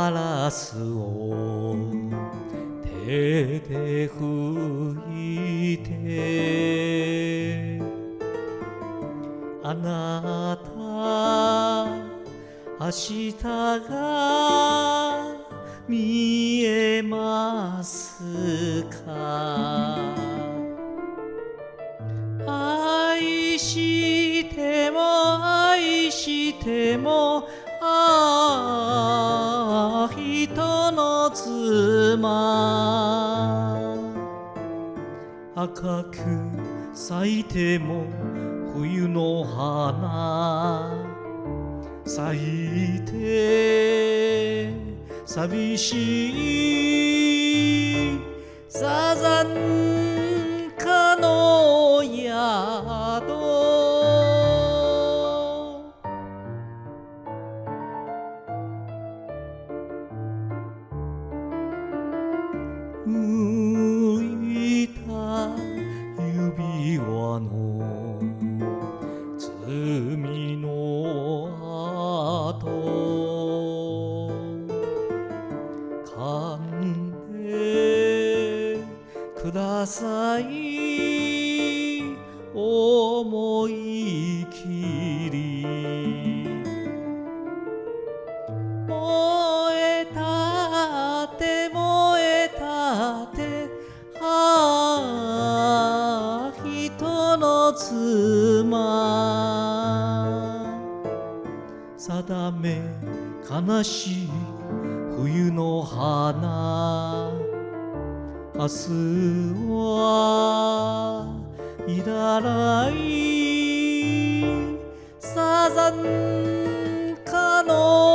ガラスを手で拭いて、あなた明日が見えますか。愛しても愛しても人の妻、赤く咲いても冬の花、咲いて寂しいサザンカの宿。浮いた指輪の罪の跡、噛んでください思い切り。燃えたって燃えたって人の妻、定め悲しい冬の花、明日はいらないサザンカの